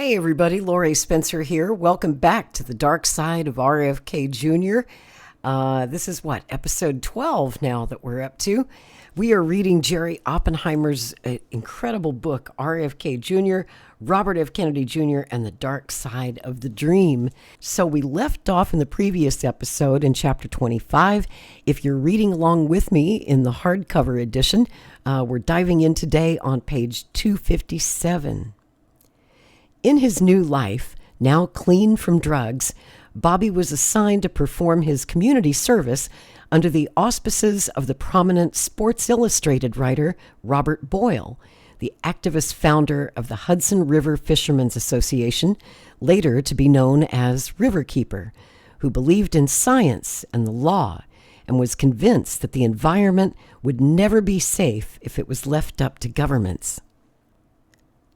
Hey everybody, Lori Spencer here. Welcome back to the dark side of RFK Jr. This is episode 12 now that we're up to. We are reading Jerry Oppenheimer's incredible book, RFK Jr., Robert F. Kennedy Jr., and the Dark Side of the Dream. So we left off in the previous episode in chapter 25. If you're reading along with me in the hardcover edition, we're diving in today on page 257. In his new life, now clean from drugs, Bobby was assigned to perform his community service under the auspices of the prominent Sports Illustrated writer Robert Boyle, the activist founder of the Hudson River Fishermen's Association, later to be known as Riverkeeper, who believed in science and the law and was convinced that the environment would never be safe if it was left up to governments.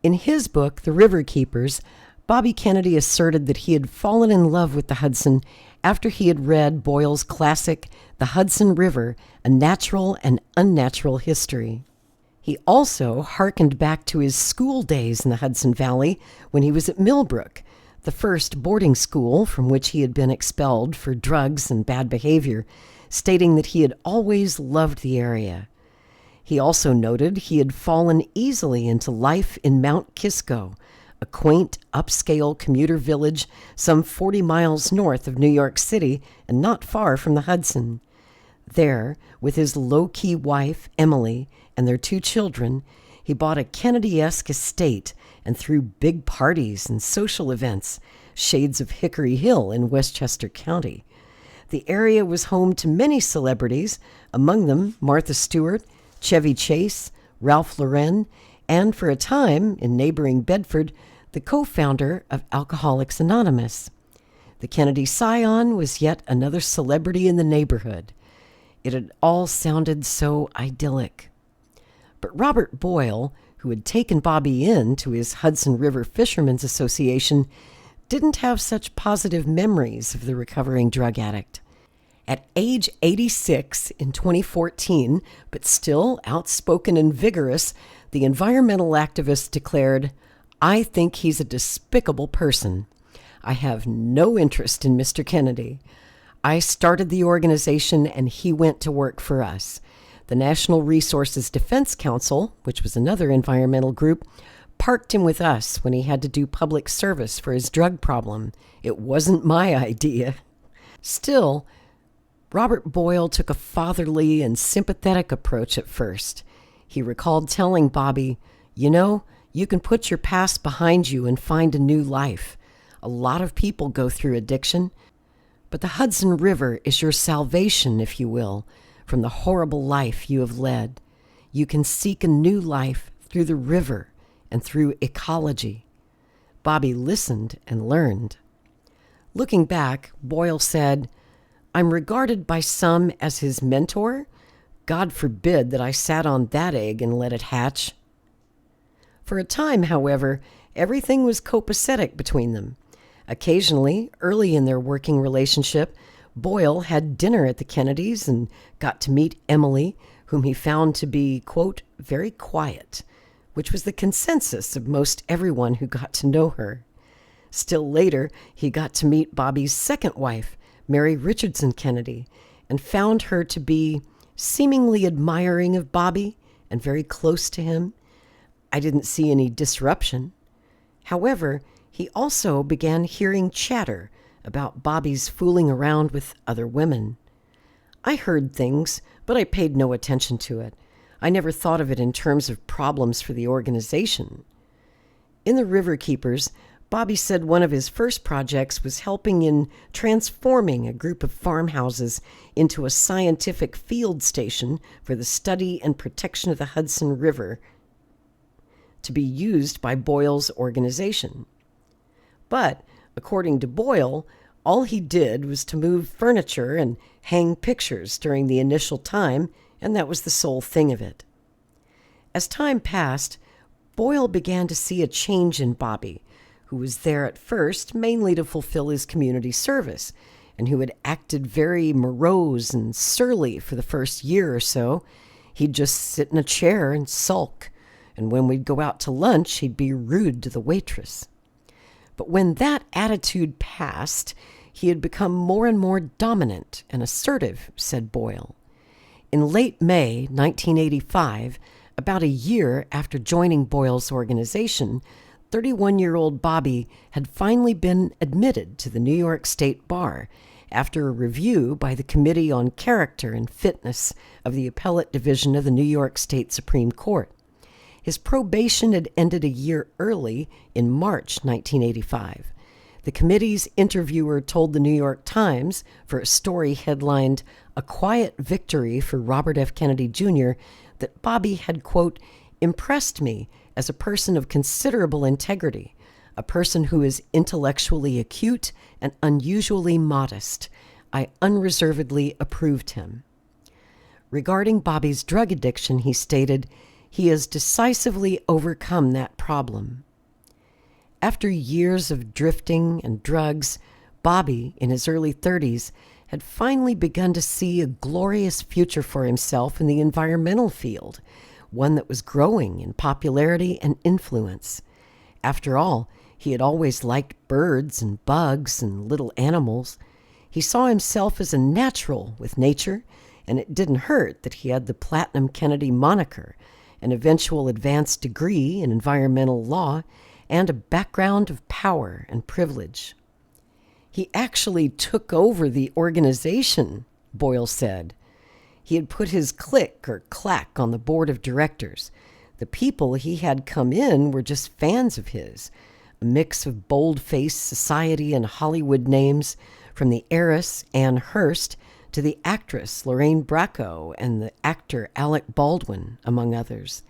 In his book, The Riverkeepers, Bobby Kennedy asserted that he had fallen in love with the Hudson after he had read Boyle's classic, The Hudson River, A Natural and Unnatural History. He also hearkened back to his school days in the Hudson Valley when he was at Millbrook, the first boarding school from which he had been expelled for drugs and bad behavior, stating that he had always loved the area. He also noted he had fallen easily into life in Mount Kisco, a quaint, upscale commuter village some 40 miles north of New York City and not far from the Hudson. There, with his low-key wife, Emily, and their 2 children, he bought a Kennedy-esque estate and threw big parties and social events, shades of Hickory Hill in Westchester County. The area was home to many celebrities, among them Martha Stewart, Chevy Chase, Ralph Lauren, and for a time, in neighboring Bedford, the co-founder of Alcoholics Anonymous. The Kennedy scion was yet another celebrity in the neighborhood. It had all sounded so idyllic. But Robert Boyle, who had taken Bobby in to his Hudson River Fishermen's Association, didn't have such positive memories of the recovering drug addict. At age 86 in 2014, but still outspoken and vigorous, the environmental activist declared, "I think he's a despicable person. I have no interest in Mr. Kennedy. I started the organization and he went to work for us. The National Resources Defense Council, which was another environmental group, parked him with us when he had to do public service for his drug problem. It wasn't my idea." Still, Robert Boyle took a fatherly and sympathetic approach at first. He recalled telling Bobby, "You can put your past behind you and find a new life. A lot of people go through addiction, but the Hudson River is your salvation, if you will, from the horrible life you have led. You can seek a new life through the river and through ecology." Bobby listened and learned. Looking back, Boyle said, "I'm regarded by some as his mentor. God forbid that I sat on that egg and let it hatch." For a time, however, everything was copacetic between them. Occasionally, early in their working relationship, Boyle had dinner at the Kennedys and got to meet Emily, whom he found to be, quote, very quiet, which was the consensus of most everyone who got to know her. Still later, he got to meet Bobby's second wife, Mary Richardson Kennedy, and found her to be seemingly admiring of Bobby and very close to him. I didn't see any disruption. However, he also began hearing chatter about Bobby's fooling around with other women. I heard things, but I paid no attention to it. I never thought of it in terms of problems for the organization. In the Riverkeepers, Bobby said one of his first projects was helping in transforming a group of farmhouses into a scientific field station for the study and protection of the Hudson River to be used by Boyle's organization. But, according to Boyle, all he did was to move furniture and hang pictures during the initial time, and that was the sole thing of it. As time passed, Boyle began to see a change in Bobby, who was there at first mainly to fulfill his community service, and who had acted very morose and surly for the first year or so. He'd just sit in a chair and sulk, and when we'd go out to lunch, he'd be rude to the waitress. But when that attitude passed, he had become more and more dominant and assertive, said Boyle. In late May 1985, about a year after joining Boyle's organization, 31-year-old Bobby had finally been admitted to the New York State Bar after a review by the Committee on Character and Fitness of the Appellate Division of the New York State Supreme Court. His probation had ended a year early in March 1985. The committee's interviewer told the New York Times, for a story headlined, "A Quiet Victory for Robert F. Kennedy Jr., that Bobby had, quote, impressed me as a person of considerable integrity, a person who is intellectually acute and unusually modest. I unreservedly approved him." Regarding Bobby's drug addiction, he stated, "He has decisively overcome that problem." After years of drifting and drugs, Bobby, in his early 30s, had finally begun to see a glorious future for himself in the environmental field, one that was growing in popularity and influence. After all, he had always liked birds and bugs and little animals. He saw himself as a natural with nature, and it didn't hurt that he had the Platinum Kennedy moniker, an eventual advanced degree in environmental law, and a background of power and privilege. He actually took over the organization, Boyle said. He had put his clique or claque on the board of directors. The people he had come in were just fans of his, a mix of bold-faced society and Hollywood names, from the heiress Anne Hurst to the actress Lorraine Bracco and the actor Alec Baldwin, among others.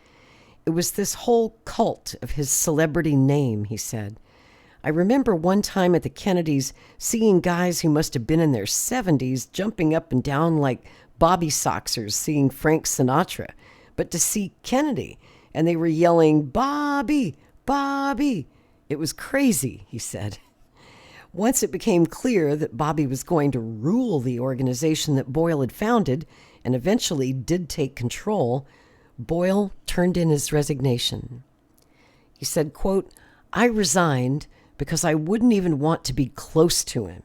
It was this whole cult of his celebrity name, he said. I remember one time at the Kennedys seeing guys who must have been in their 70s jumping up and down like Bobby Soxers seeing Frank Sinatra, but to see Kennedy, and they were yelling, "Bobby, Bobby." It was crazy, he said. Once it became clear that Bobby was going to rule the organization that Boyle had founded, and eventually did take control, Boyle turned in his resignation. He said, quote, "I resigned because I wouldn't even want to be close to him.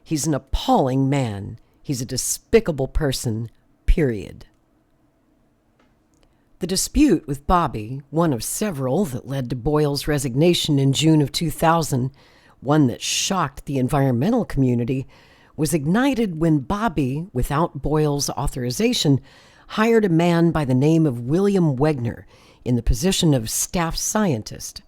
He's an appalling man. He's a despicable person, period." The dispute with Bobby, one of several that led to Boyle's resignation in June of 2000, one that shocked the environmental community, was ignited when Bobby, without Boyle's authorization, hired a man by the name of William Wegner in the position of staff scientist.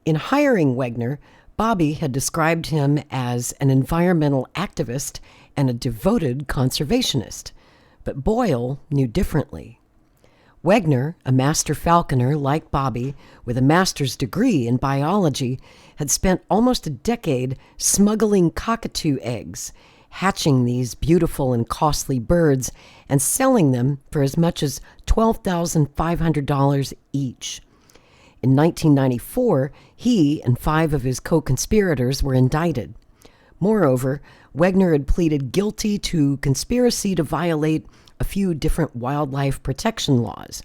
In hiring Wegner, Bobby had described him as an environmental activist and a devoted conservationist, but Boyle knew differently. Wegner, a master falconer like Bobby with a master's degree in biology, had spent almost a decade smuggling cockatoo eggs, hatching these beautiful and costly birds and selling them for as much as $12,500 each. In 1994, he and 5 of his co-conspirators were indicted. Moreover, Wegner had pleaded guilty to conspiracy to violate a few different wildlife protection laws.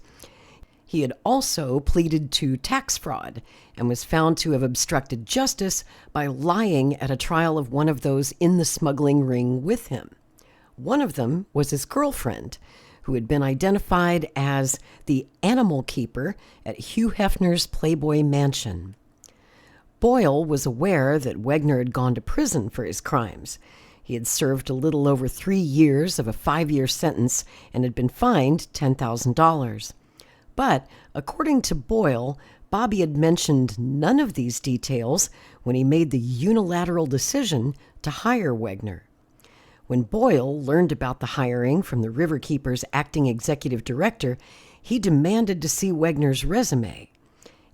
He had also pleaded to tax fraud and was found to have obstructed justice by lying at a trial of one of those in the smuggling ring with him. One of them was his girlfriend, who had been identified as the animal keeper at Hugh Hefner's Playboy Mansion. Boyle was aware that Wegner had gone to prison for his crimes. He had served a little over 3 years of a 5-year sentence and had been fined $10,000. But, according to Boyle, Bobby had mentioned none of these details when he made the unilateral decision to hire Wegner. When Boyle learned about the hiring from the Riverkeeper's acting executive director, he demanded to see Wegner's resume.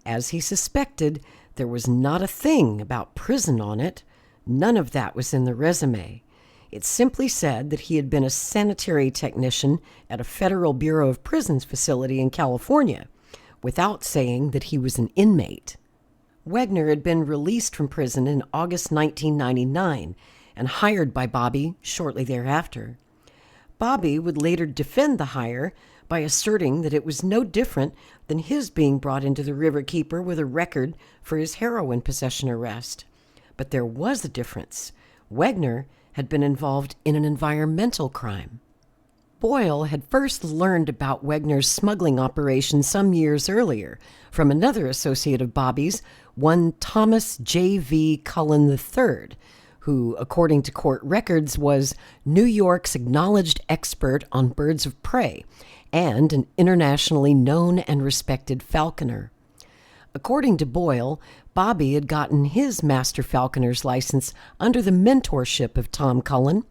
As he suspected, there was not a thing about prison on it. None of that was in the resume. It simply said that he had been a sanitary technician at a Federal Bureau of Prisons facility in California, without saying that he was an inmate. Wegner had been released from prison in August 1999 and hired by Bobby shortly thereafter. Bobby would later defend the hire by asserting that it was no different than his being brought into the Riverkeeper with a record for his heroin possession arrest. But there was a difference. Wegner had been involved in an environmental crime. Boyle had first learned about Wegner's smuggling operation some years earlier from another associate of Bobby's, one Thomas J.V. Cullen III, who, according to court records, was New York's acknowledged expert on birds of prey and an internationally known and respected falconer. According to Boyle, Bobby had gotten his master falconer's license under the mentorship of Tom Cullen.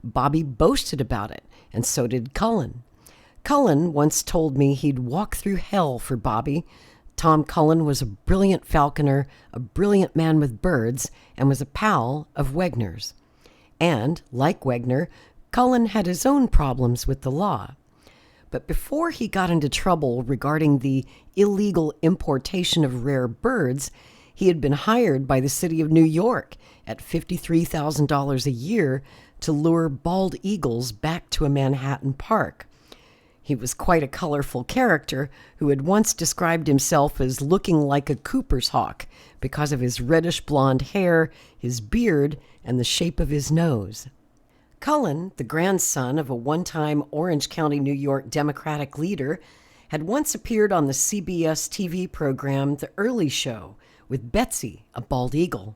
Bobby boasted about it, and so did Cullen. Cullen once told me he'd walk through hell for Bobby. Tom Cullen was a brilliant falconer, a brilliant man with birds, and was a pal of Wegner's. And, like Wegner, Cullen had his own problems with the law. But before he got into trouble regarding the illegal importation of rare birds, he had been hired by the city of New York at $53,000 a year to lure bald eagles back to a Manhattan park. He was quite a colorful character who had once described himself as looking like a Cooper's hawk because of his reddish blonde hair, his beard, and the shape of his nose. Cullen, the grandson of a one-time Orange County, New York Democratic leader, had once appeared on the CBS TV program The Early Show with Betsy, a bald eagle.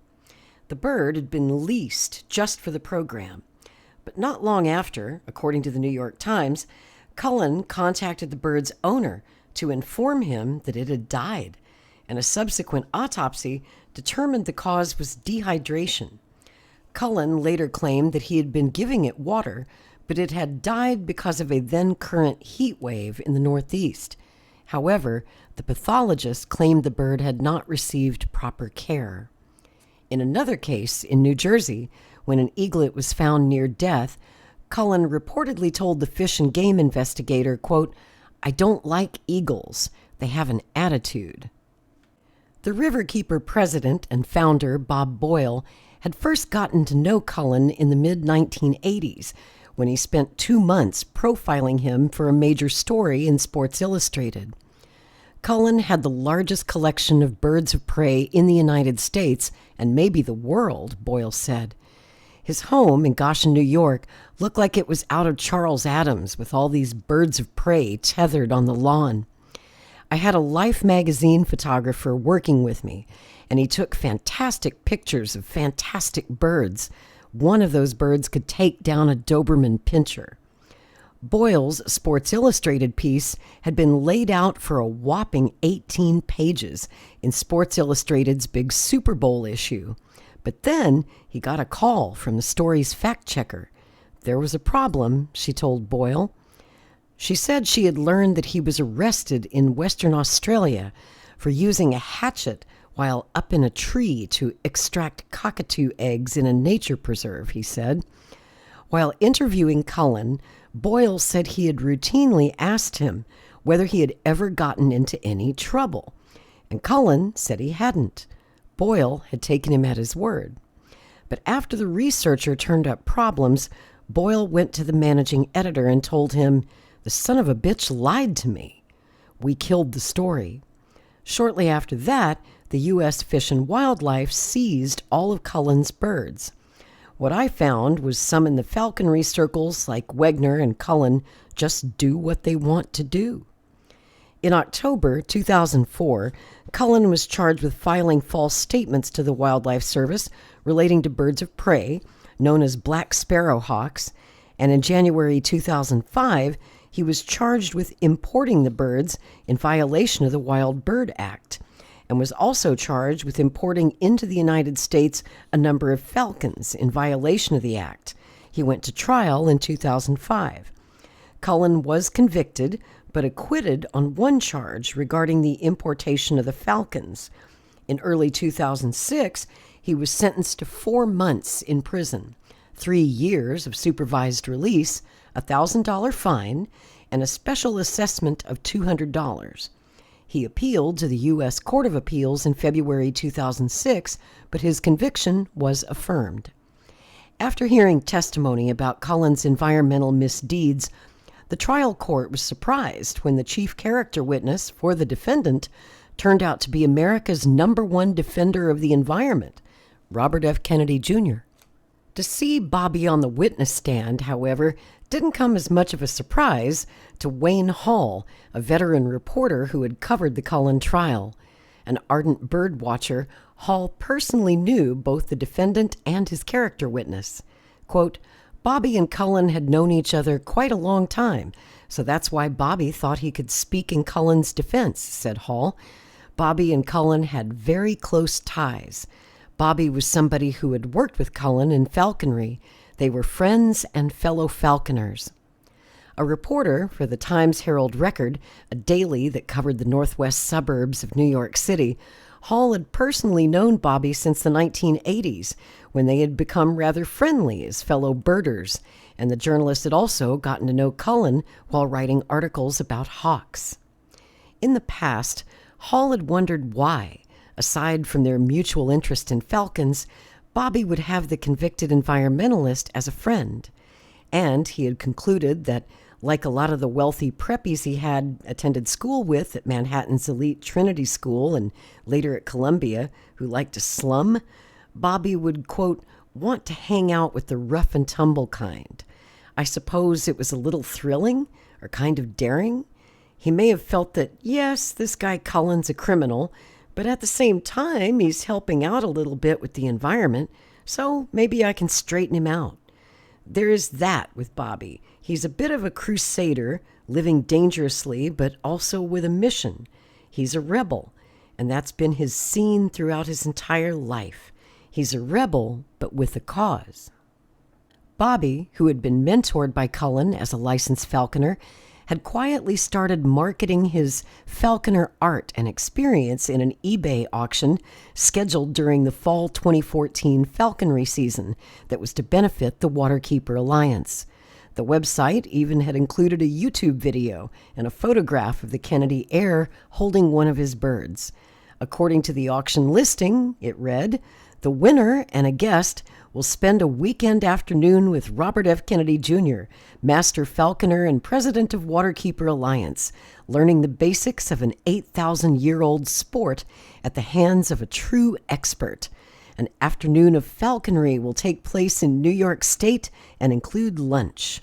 The bird had been leased just for the program. But not long after, according to the New York Times, Cullen contacted the bird's owner to inform him that it had died, and a subsequent autopsy determined the cause was dehydration. Cullen later claimed that he had been giving it water, but it had died because of a then-current heat wave in the Northeast. However, the pathologist claimed the bird had not received proper care. In another case in New Jersey, when an eaglet was found near death, Cullen reportedly told the Fish and Game investigator, quote, "I don't like eagles. They have an attitude." The Riverkeeper president and founder, Bob Boyle, had first gotten to know Cullen in the mid-1980s when he spent 2 months profiling him for a major story in Sports Illustrated. Cullen had the largest collection of birds of prey in the United States and maybe the world, Boyle said. His home in Goshen, New York, looked like it was out of Charles Addams with all these birds of prey tethered on the lawn. I had a Life magazine photographer working with me, and he took fantastic pictures of fantastic birds. One of those birds could take down a Doberman Pinscher. Boyle's Sports Illustrated piece had been laid out for a whopping 18 pages in Sports Illustrated's big Super Bowl issue. But then he got a call from the story's fact-checker. There was a problem, she told Boyle. She said she had learned that he was arrested in Western Australia for using a hatchet while up in a tree to extract cockatoo eggs in a nature preserve, he said. While interviewing Cullen, Boyle said he had routinely asked him whether he had ever gotten into any trouble, and Cullen said he hadn't. Boyle had taken him at his word. But after the researcher turned up problems, Boyle went to the managing editor and told him, "The son of a bitch lied to me." We killed the story. Shortly after that, the U.S. Fish and Wildlife seized all of Cullen's birds. What I found was some in the falconry circles, like Wegner and Cullen, just do what they want to do. In October 2004, Cullen was charged with filing false statements to the Wildlife Service relating to birds of prey, known as black sparrowhawks, and in January 2005, he was charged with importing the birds in violation of the Wild Bird Act, and was also charged with importing into the United States a number of falcons in violation of the act. He went to trial in 2005. Cullen was convicted, but acquitted on one charge regarding the importation of the falcons. In early 2006, he was sentenced to 4 months in prison, 3 years of supervised release, a $1,000 fine, and a special assessment of $200. He appealed to the U.S. Court of Appeals in February 2006, but his conviction was affirmed. After hearing testimony about Cullen's environmental misdeeds, the trial court was surprised when the chief character witness for the defendant turned out to be America's #1 defender of the environment, Robert F. Kennedy Jr. To see Bobby on the witness stand, however, didn't come as much of a surprise to Wayne Hall, a veteran reporter who had covered the Cullen trial. An ardent bird watcher, Hall personally knew both the defendant and his character witness. Quote, Bobby and Cullen had known each other quite a long time, so that's why Bobby thought he could speak in Cullen's defense, said Hall. Bobby and Cullen had very close ties. Bobby was somebody who had worked with Cullen in falconry. They were friends and fellow falconers. A reporter for the Times-Herald-Record, a daily that covered the northwest suburbs of New York City, Hall had personally known Bobby since the 1980s, when they had become rather friendly as fellow birders, and the journalist had also gotten to know Cullen while writing articles about hawks. In the past, Hall had wondered why, aside from their mutual interest in falcons, Bobby would have the convicted environmentalist as a friend. And he had concluded that, like a lot of the wealthy preppies he had attended school with at Manhattan's elite Trinity School and later at Columbia, who liked to slum, Bobby would, quote, want to hang out with the rough and tumble kind. I suppose it was a little thrilling or kind of daring. He may have felt that, yes, this guy Cullen's a criminal, but at the same time, he's helping out a little bit with the environment, so maybe I can straighten him out. There is that with Bobby. He's a bit of a crusader, living dangerously, but also with a mission. He's a rebel, and that's been his scene throughout his entire life. He's a rebel, but with a cause. Bobby, who had been mentored by Cullen as a licensed falconer, had quietly started marketing his falconer art and experience in an eBay auction scheduled during the fall 2014 falconry season that was to benefit the Waterkeeper Alliance. The website even had included a YouTube video and a photograph of the Kennedy heir holding one of his birds. According to the auction listing, it read, "The winner and a guest will spend a weekend afternoon with Robert F. Kennedy Jr., Master Falconer and President of Waterkeeper Alliance, learning the basics of an 8,000-year-old sport at the hands of a true expert. An afternoon of falconry will take place in New York State and include lunch."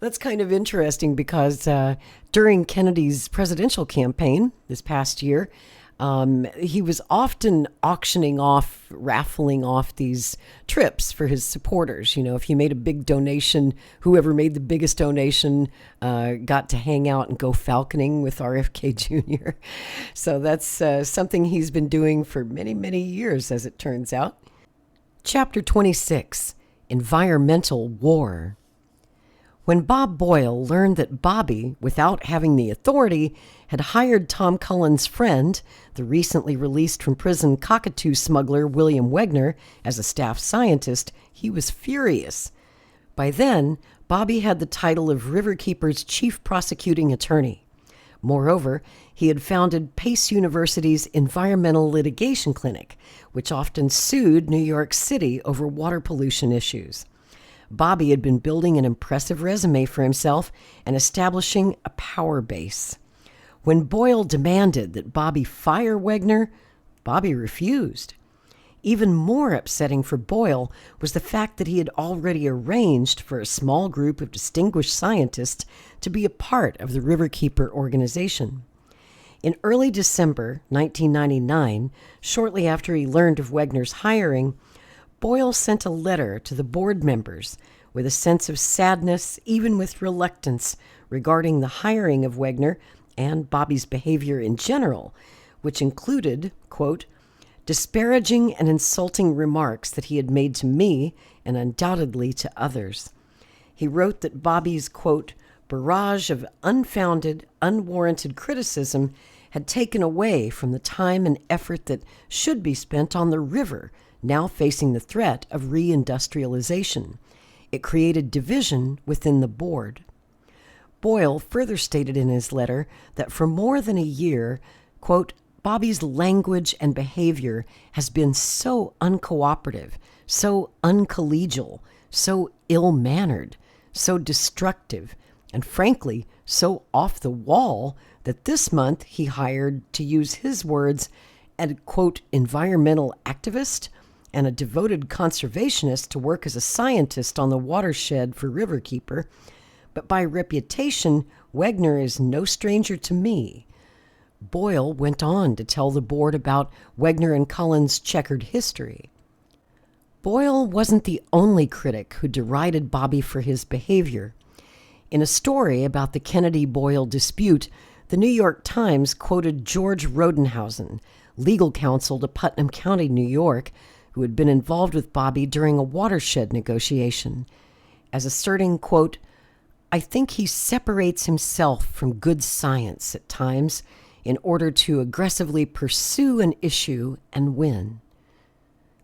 That's kind of interesting because during Kennedy's presidential campaign this past year, he was often auctioning off, raffling off these trips for his supporters. You know, if you made a big donation, whoever made the biggest donation got to hang out and go falconing with RFK Jr. So that's something he's been doing for many, many years, as it turns out. Chapter 26, Environmental War. When Bob Boyle learned that Bobby, without having the authority, had hired Tom Cullen's friend, the recently released from prison cockatoo smuggler William Wegner, as a staff scientist, he was furious. By then, Bobby had the title of Riverkeeper's chief prosecuting attorney. Moreover, he had founded Pace University's Environmental Litigation Clinic, which often sued New York City over water pollution issues. Bobby had been building an impressive resume for himself and establishing a power base. When Boyle demanded that Bobby fire Wegner, Bobby refused. Even more upsetting for Boyle was the fact that he had already arranged for a small group of distinguished scientists to be a part of the Riverkeeper organization. In early December 1999, shortly after he learned of Wegner's hiring, Boyle sent a letter to the board members with a sense of sadness, even with reluctance, regarding the hiring of Wegner and Bobby's behavior in general, which included, quote, disparaging and insulting remarks that he had made to me and undoubtedly to others. He wrote that Bobby's, quote, barrage of unfounded, unwarranted criticism had taken away from the time and effort that should be spent on the river, now facing the threat of reindustrialization. It created division within the board. Boyle further stated in his letter that for more than a year, quote, Bobby's language and behavior has been so uncooperative, so uncollegial, so ill-mannered, so destructive, and frankly, so off the wall that this month he hired, to use his words, a, quote, environmental activist and a devoted conservationist to work as a scientist on the watershed for Riverkeeper, but by reputation, Wegner is no stranger to me. Boyle went on to tell the board about Wegner and Cullen's checkered history. Boyle wasn't the only critic who derided Bobby for his behavior. In a story about the Kennedy-Boyle dispute, the New York Times quoted George Rodenhausen, legal counsel to Putnam County, New York, who had been involved with Bobby during a watershed negotiation, as asserting, quote, "I think he separates himself from good science at times in order to aggressively pursue an issue and win."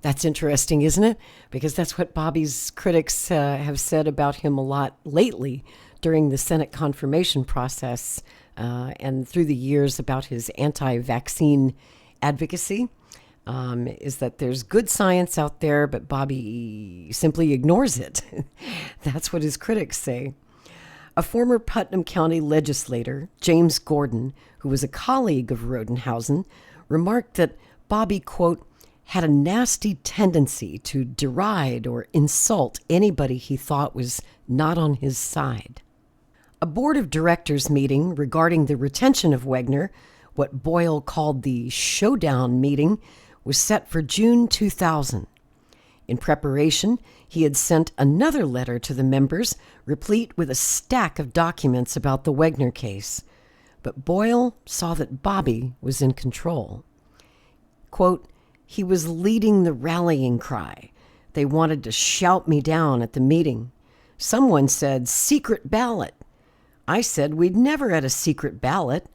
That's interesting, isn't it? Because that's what Bobby's critics have said about him a lot lately during the Senate confirmation process and through the years about his anti-vaccine advocacy, is that there's good science out there, but Bobby simply ignores it. That's what his critics say. A former Putnam County legislator, James Gordon, who was a colleague of Rodenhausen, remarked that Bobby, quote, had a nasty tendency to deride or insult anybody he thought was not on his side. A board of directors meeting regarding the retention of Wegner, what Boyle called the showdown meeting, was set for June 2000. In preparation, he had sent another letter to the members, replete with a stack of documents about the Wegner case. But Boyle saw that Bobby was in control. Quote, "He was leading the rallying cry. They wanted to shout me down at the meeting. Someone said, 'Secret ballot.' I said we'd never had a secret ballot.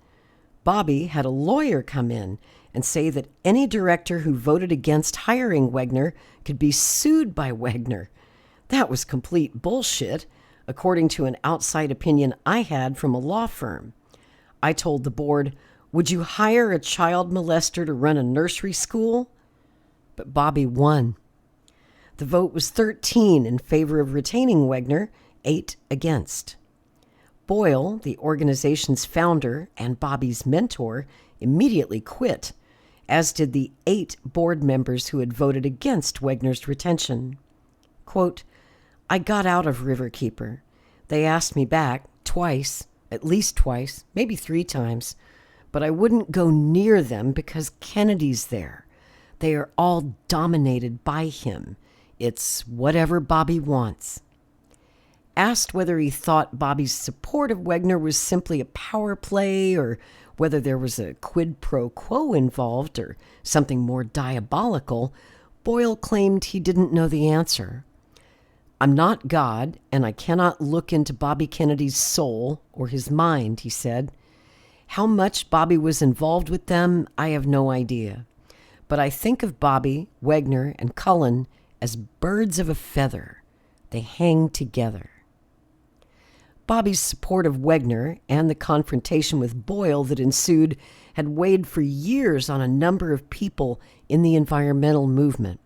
Bobby had a lawyer come in and say that any director who voted against hiring Wegner could be sued by Wegner. That was complete bullshit, according to an outside opinion I had from a law firm. I told the board, 'Would you hire a child molester to run a nursery school?' But Bobby won. The vote was 13 in favor of retaining Wegner, 8 against. Boyle, the organization's founder and Bobby's mentor, immediately quit, as did the 8 board members who had voted against Wegner's retention. Quote, "I got out of Riverkeeper. They asked me back twice, at least twice, maybe 3 times, but I wouldn't go near them because Kennedy's there. They are all dominated by him. It's whatever Bobby wants." Asked whether he thought Bobby's support of Wegner was simply a power play or whether there was a quid pro quo involved or something more diabolical, Boyle claimed he didn't know the answer. "I'm not God, and I cannot look into Bobby Kennedy's soul or his mind," he said. "How much Bobby was involved with them, I have no idea. But I think of Bobby, Wegner, and Cullen as birds of a feather. They hang together." Bobby's support of Wegner and the confrontation with Boyle that ensued had weighed for years on a number of people in the environmental movement.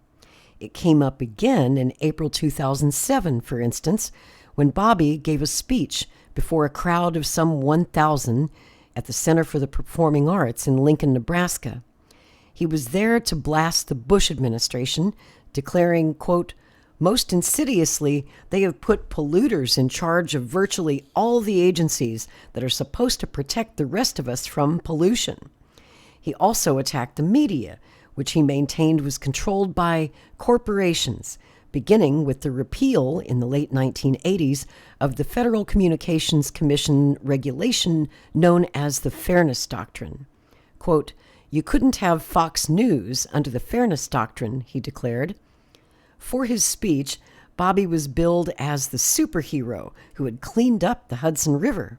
It came up again in April 2007, for instance, when Bobby gave a speech before a crowd of some 1,000 at the Center for the Performing Arts in Lincoln, Nebraska. He was there to blast the Bush administration, declaring, quote, "Most insidiously, they have put polluters in charge of virtually all the agencies that are supposed to protect the rest of us from pollution." He also attacked the media, which he maintained was controlled by corporations, beginning with the repeal in the late 1980s of the Federal Communications Commission regulation known as the Fairness Doctrine. Quote, "You couldn't have Fox News under the Fairness Doctrine," he declared. For his speech, Bobby was billed as the superhero who had cleaned up the Hudson River.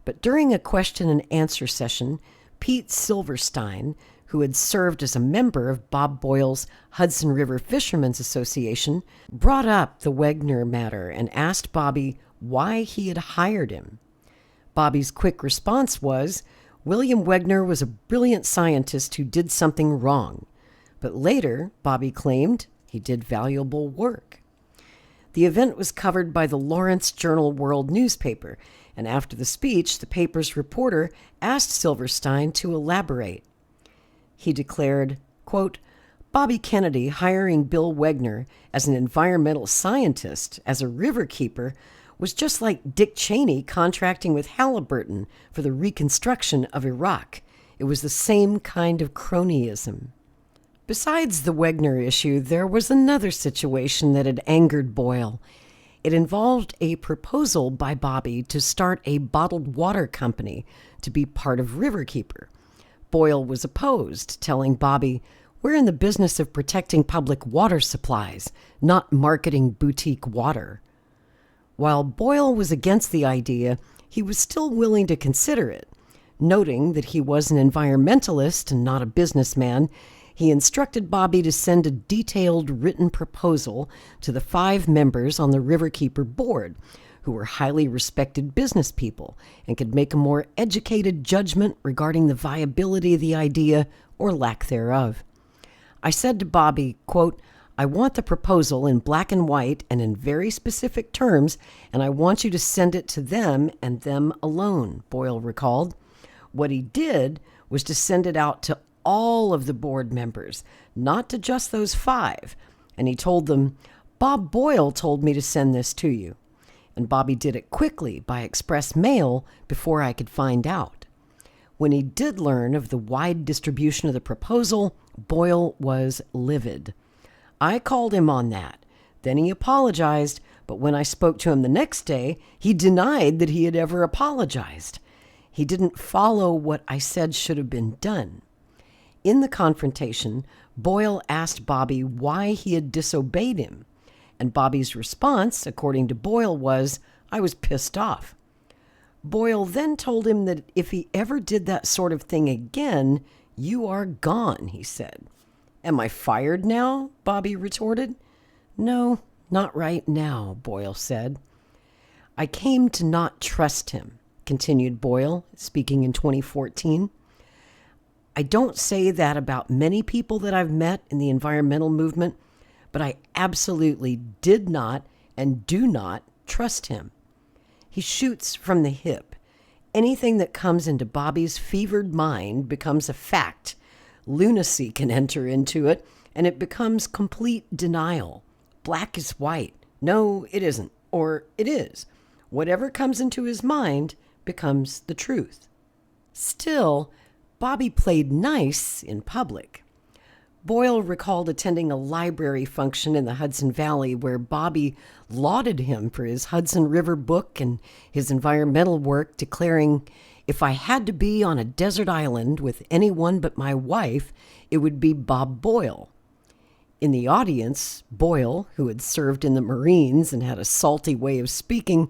But during a question and answer session, Pete Silverstein, who had served as a member of Bob Boyle's Hudson River Fishermen's Association, brought up the Wegner matter and asked Bobby why he had hired him. Bobby's quick response was, William Wegner was a brilliant scientist who did something wrong. But later, Bobby claimed, he did valuable work. The event was covered by the Lawrence Journal-World newspaper, and after the speech, the paper's reporter asked Silverstein to elaborate. he declared, quote, Bobby Kennedy hiring Bill Wagner as an environmental scientist, as a riverkeeper, was just like Dick Cheney contracting with Halliburton for the reconstruction of Iraq. It was the same kind of cronyism. Besides the Wagner issue, there was another situation that had angered Boyle. It involved a proposal by Bobby to start a bottled water company to be part of Riverkeeper. Boyle was opposed, telling Bobby, "We're in the business of protecting public water supplies, not marketing boutique water." While Boyle was against the idea, he was still willing to consider it. Noting that he was an environmentalist and not a businessman, he instructed Bobby to send a detailed written proposal to the 5 members on the Riverkeeper board, who were highly respected business people and could make a more educated judgment regarding the viability of the idea or lack thereof. I said to Bobby, quote, "I want the proposal in black and white and in very specific terms, and I want you to send it to them and them alone," Boyle recalled. What he did was to send it out to all of the board members, not to just those 5. And he told them, "Bob Boyle told me to send this to you." And Bobby did it quickly by express mail before I could find out. When he did learn of the wide distribution of the proposal, Boyle was livid. I called him on that. Then he apologized, but when I spoke to him the next day, he denied that he had ever apologized. He didn't follow what I said should have been done. In the confrontation, Boyle asked Bobby why he had disobeyed him, and Bobby's response, according to Boyle, was, "I was pissed off." Boyle then told him that if he ever did that sort of thing again, "You are gone," he said. "Am I fired now?" Bobby retorted. "No, not right now," Boyle said. "I came to not trust him," continued Boyle, speaking in 2014. "I don't say that about many people that I've met in the environmental movement, but I absolutely did not and do not trust him. He shoots from the hip. Anything that comes into Bobby's fevered mind becomes a fact. Lunacy can enter into it, and it becomes complete denial. Black is white. No, it isn't. Or it is. Whatever comes into his mind becomes the truth." Still, Bobby played nice in public. Boyle recalled attending a library function in the Hudson Valley where Bobby lauded him for his Hudson River book and his environmental work, declaring, "If I had to be on a desert island with anyone but my wife, it would be Bob Boyle." In the audience, Boyle, who had served in the Marines and had a salty way of speaking,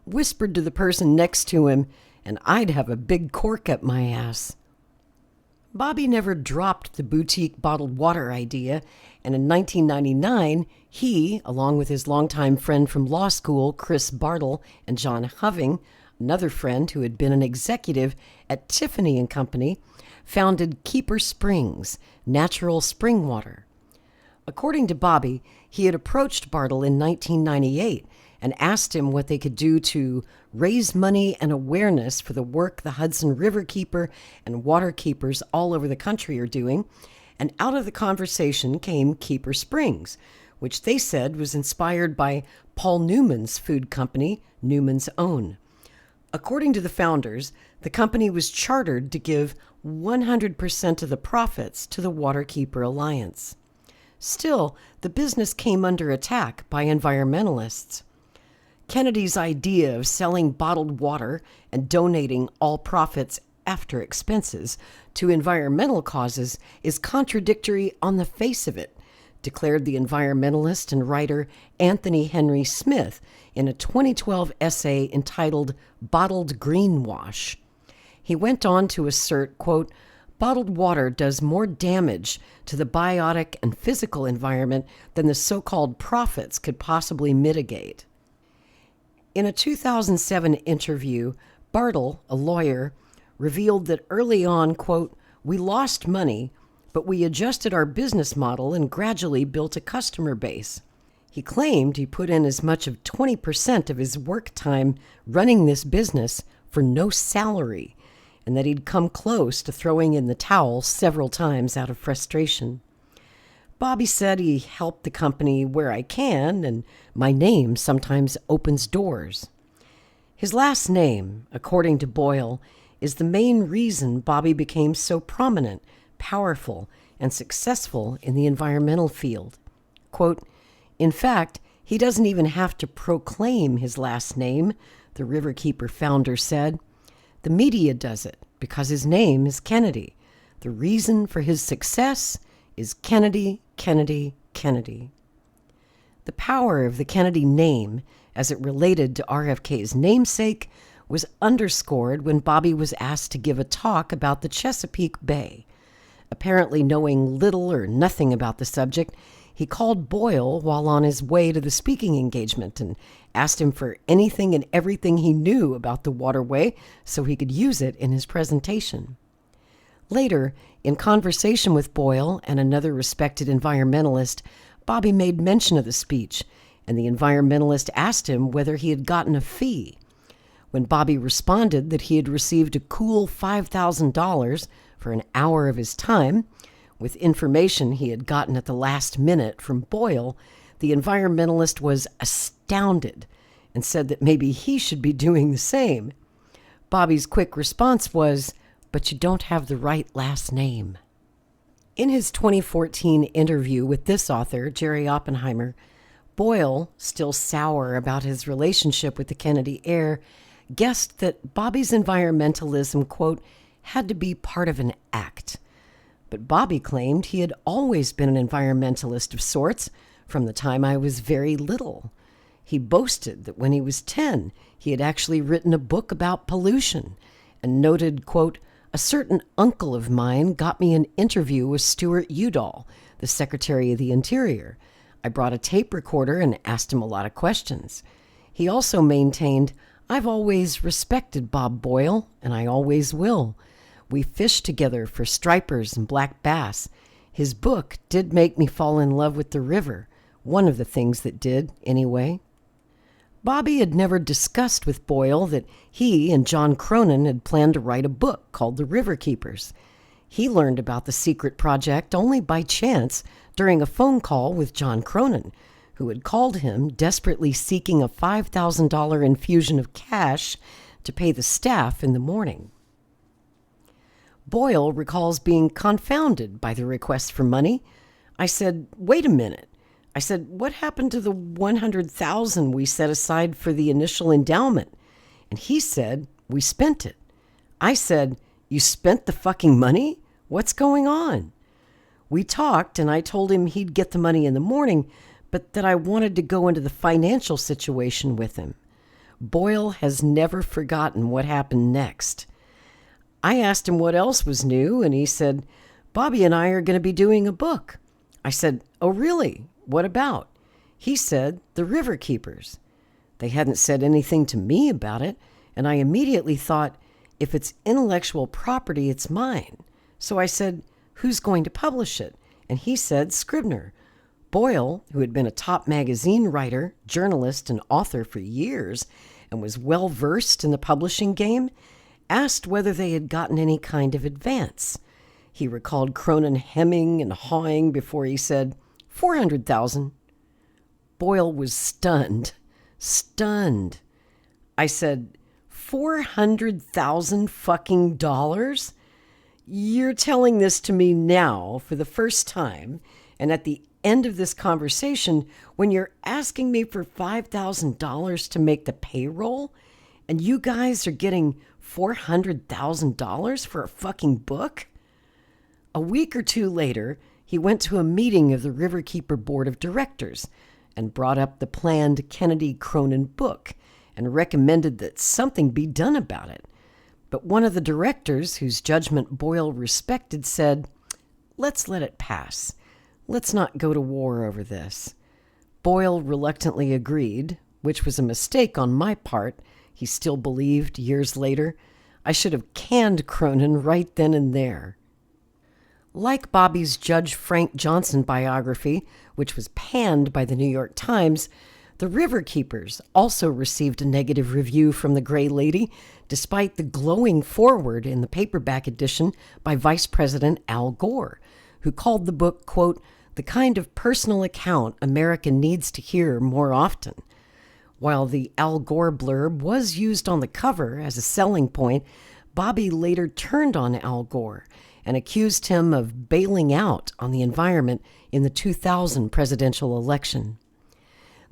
whispered to the person next to him, "And I'd have a big cork up my ass." Bobby never dropped the boutique bottled water idea, and in 1999, he, along with his longtime friend from law school, Chris Bartle, and John Hoving, another friend who had been an executive at Tiffany and Company, founded Keeper Springs, natural spring water. According to Bobby, he had approached Bartle in 1998 and asked him what they could do to raise money and awareness for the work the Hudson Riverkeeper and water keepers all over the country are doing. And out of the conversation came Keeper Springs, which they said was inspired by Paul Newman's food company, Newman's Own. According to the founders, the company was chartered to give 100% of the profits to the Waterkeeper Alliance. Still, the business came under attack by environmentalists. Kennedy's idea of selling bottled water and donating all profits after expenses to environmental causes is contradictory on the face of it, declared the environmentalist and writer Anthony Henry Smith in a 2012 essay entitled "Bottled Greenwash." He went on to assert, quote, "Bottled water does more damage to the biotic and physical environment than the so-called profits could possibly mitigate." In a 2007 interview, Bartle, a lawyer, revealed that early on, quote, "We lost money, but we adjusted our business model and gradually built a customer base." He claimed he put in as much of 20% of his work time running this business for no salary, and that he'd come close to throwing in the towel several times out of frustration. Bobby said he helped the company where I can, and my name sometimes opens doors. His last name, according to Boyle, is the main reason Bobby became so prominent, powerful, and successful in the environmental field. Quote, "In fact, he doesn't even have to proclaim his last name," the Riverkeeper founder said. "The media does it because his name is Kennedy. The reason for his success is Kennedy, Kennedy, Kennedy." The power of the Kennedy name, as it related to RFK's namesake, was underscored when Bobby was asked to give a talk about the Chesapeake Bay. Apparently knowing little or nothing about the subject, he called Boyle while on his way to the speaking engagement and asked him for anything and everything he knew about the waterway so he could use it in his presentation. Later, in conversation with Boyle and another respected environmentalist, Bobby made mention of the speech, and the environmentalist asked him whether he had gotten a fee. When Bobby responded that he had received a cool $5,000 for an hour of his time, with information he had gotten at the last minute from Boyle, the environmentalist was astounded and said that maybe he should be doing the same. Bobby's quick response was, "But you don't have the right last name." In his 2014 interview with this author, Jerry Oppenheimer, Boyle, still sour about his relationship with the Kennedy heir, guessed that Bobby's environmentalism, quote, "had to be part of an act." But Bobby claimed he had always been an environmentalist of sorts from the time I was very little. He boasted that when he was 10, he had actually written a book about pollution and noted, quote, "A certain uncle of mine got me an interview with Stuart Udall, the Secretary of the Interior. I brought a tape recorder and asked him a lot of questions." He also maintained, "I've always respected Bob Boyle, and I always will. We fished together for stripers and black bass. His book did make me fall in love with the river. One of the things that did, anyway." Bobby had never discussed with Boyle that he and John Cronin had planned to write a book called The Riverkeepers. He learned about the secret project only by chance during a phone call with John Cronin, who had called him desperately seeking a $5,000 infusion of cash to pay the staff in the morning. Boyle recalls being confounded by the request for money. "I said, wait a minute. I said, what happened to the $100,000 we set aside for the initial endowment?" And he said, "We spent it." I said, "You spent the fucking money? What's going on?" We talked, and I told him he'd get the money in the morning, but that I wanted to go into the financial situation with him. Boyle has never forgotten what happened next. I asked him what else was new, and he said, "Bobby and I are going to be doing a book." I said, "Oh, really? What about?" He said, "The Riverkeepers." They hadn't said anything to me about it, and I immediately thought, if it's intellectual property, it's mine. So I said, "Who's going to publish it?" And he said, "Scribner." Boyle, who had been a top magazine writer, journalist, and author for years, and was well versed in the publishing game, asked whether they had gotten any kind of advance. He recalled Cronin hemming and hawing before he said, $400,000. Boyle was stunned. I said, $400,000 fucking dollars? You're telling this to me now for the first time, and at the end of this conversation, when you're asking me for $5,000 to make the payroll, and you guys are getting $400,000 for a fucking book? A week or two later, he went to a meeting of the Riverkeeper Board of Directors and brought up the planned Kennedy Cronin book and recommended that something be done about it. But one of the directors, whose judgment Boyle respected, said, "Let's let it pass. Let's not go to war over this." Boyle reluctantly agreed, which was a mistake on my part. He still believed, years later, I should have canned Cronin right then and there. Like Bobby's Judge Frank Johnson biography, which was panned by the New York Times, The Riverkeepers also received a negative review from the Gray Lady, despite the glowing foreword in the paperback edition by Vice President Al Gore, who called the book, quote, the kind of personal account America needs to hear more often. While the Al Gore blurb was used on the cover as a selling point, Bobby later turned on Al Gore and accused him of bailing out on the environment in the 2000 presidential election.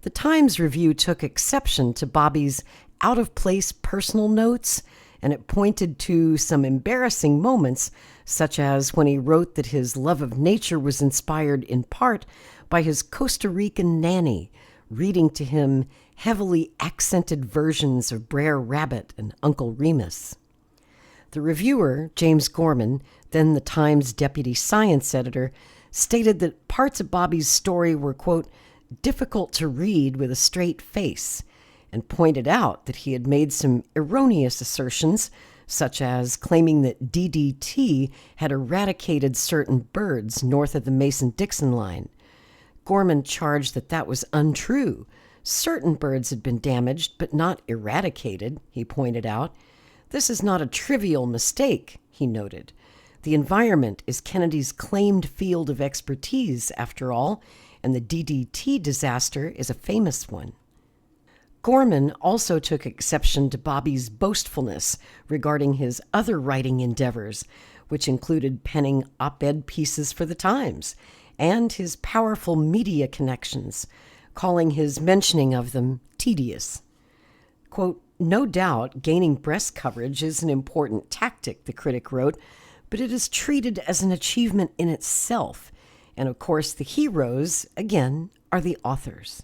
The Times Review took exception to Bobby's out-of-place personal notes, and it pointed to some embarrassing moments, such as when he wrote that his love of nature was inspired in part by his Costa Rican nanny reading to him heavily accented versions of Brer Rabbit and Uncle Remus. The reviewer, James Gorman, then the Times deputy science editor, stated that parts of Bobby's story were, quote, difficult to read with a straight face, and pointed out that he had made some erroneous assertions, such as claiming that DDT had eradicated certain birds north of the Mason-Dixon line. Gorman charged that that was untrue. Certain birds had been damaged, but not eradicated, he pointed out. This is not a trivial mistake, he noted. The environment is Kennedy's claimed field of expertise, after all, and the DDT disaster is a famous one. Gorman also took exception to Bobby's boastfulness regarding his other writing endeavors, which included penning op-ed pieces for the Times, and his powerful media connections, calling his mentioning of them tedious. Quote, no doubt gaining press coverage is an important tactic, the critic wrote, but it is treated as an achievement in itself. And of course, the heroes, again, are the authors.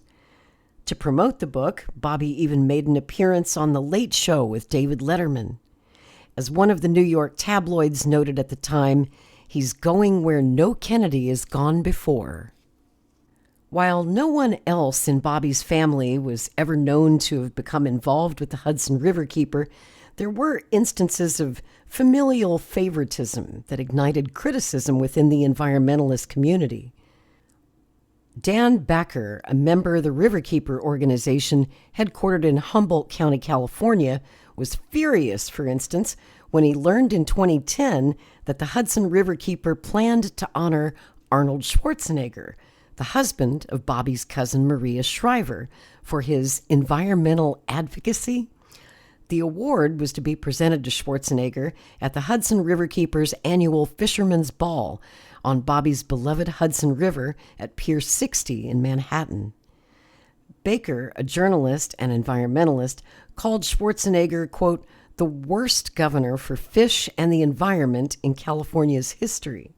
To promote the book, Bobby even made an appearance on The Late Show with David Letterman. As one of the New York tabloids noted at the time, he's going where no Kennedy has gone before. While no one else in Bobby's family was ever known to have become involved with the Hudson Riverkeeper, there were instances of familial favoritism that ignited criticism within the environmentalist community. Dan Backer, a member of the Riverkeeper organization headquartered in Humboldt County, California, was furious, for instance, when he learned in 2010 that the Hudson Riverkeeper planned to honor Arnold Schwarzenegger, the husband of Bobby's cousin Maria Shriver, for his environmental advocacy. The award was to be presented to Schwarzenegger at the Hudson Riverkeeper's annual Fisherman's Ball on Bobby's beloved Hudson River at Pier 60 in Manhattan. Baker, a journalist and environmentalist, called Schwarzenegger, quote, the worst governor for fish and the environment in California's history.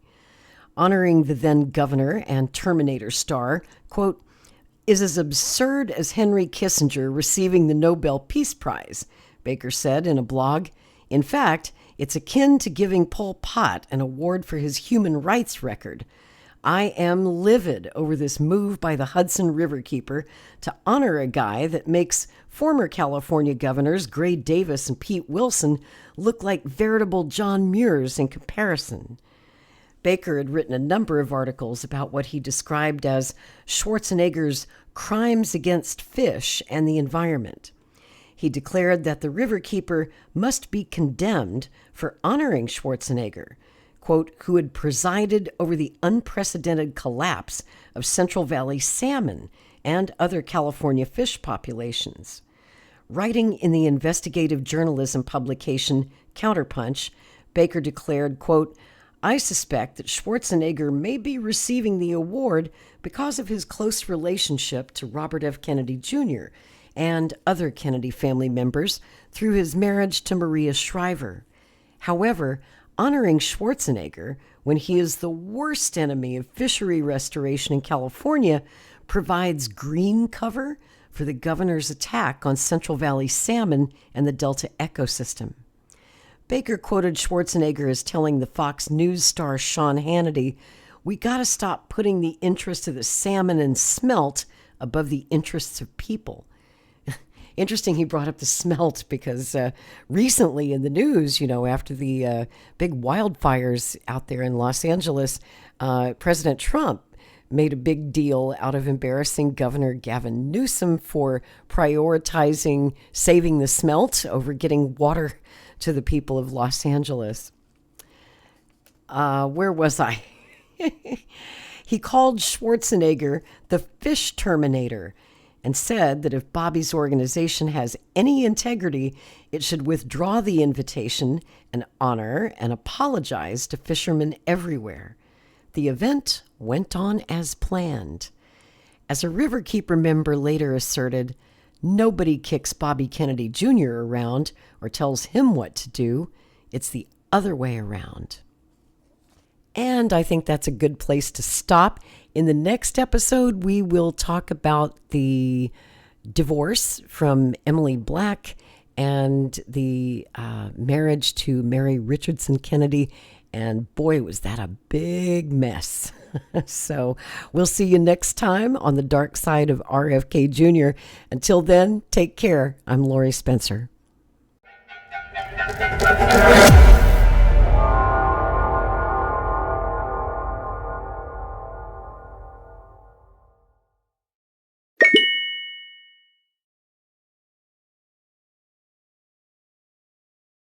Honoring the then governor and Terminator star, quote, is as absurd as Henry Kissinger receiving the Nobel Peace Prize, Baker said in a blog. In fact, it's akin to giving Pol Pot an award for his human rights record. I am livid over this move by the Hudson Riverkeeper to honor a guy that makes former California governors Gray Davis and Pete Wilson look like veritable John Muirs in comparison. Baker had written a number of articles about what he described as Schwarzenegger's crimes against fish and the environment. He declared that the Riverkeeper must be condemned for honoring Schwarzenegger, quote, who had presided over the unprecedented collapse of Central Valley salmon and other California fish populations. Writing in the investigative journalism publication Counterpunch, Baker declared, quote, I suspect that Schwarzenegger may be receiving the award because of his close relationship to Robert F. Kennedy Jr. and other Kennedy family members through his marriage to Maria Shriver. However, honoring Schwarzenegger when he is the worst enemy of fishery restoration in California provides green cover for the governor's attack on Central Valley salmon and the Delta ecosystem. Baker quoted Schwarzenegger as telling the Fox News star Sean Hannity, we got to stop putting the interests of the salmon and smelt above the interests of people. Interesting he brought up the smelt because recently in the news, after the big wildfires out there in Los Angeles, President Trump made a big deal out of embarrassing Governor Gavin Newsom for prioritizing saving the smelt over getting water to the people of Los Angeles. Where was I? He called Schwarzenegger the fish terminator and said that if Bobby's organization has any integrity, it should withdraw the invitation and honor and apologize to fishermen everywhere. The event went on as planned. As a Riverkeeper member later asserted, nobody kicks Bobby Kennedy Jr. around or tells him what to do. It's the other way around. And I think that's a good place to stop. In the next episode, we will talk about the divorce from Emily Black and the marriage to Mary Richardson Kennedy. And boy, was that a big mess. So we'll see you next time on the dark side of RFK Jr. Until then, take care. I'm Lori Spencer.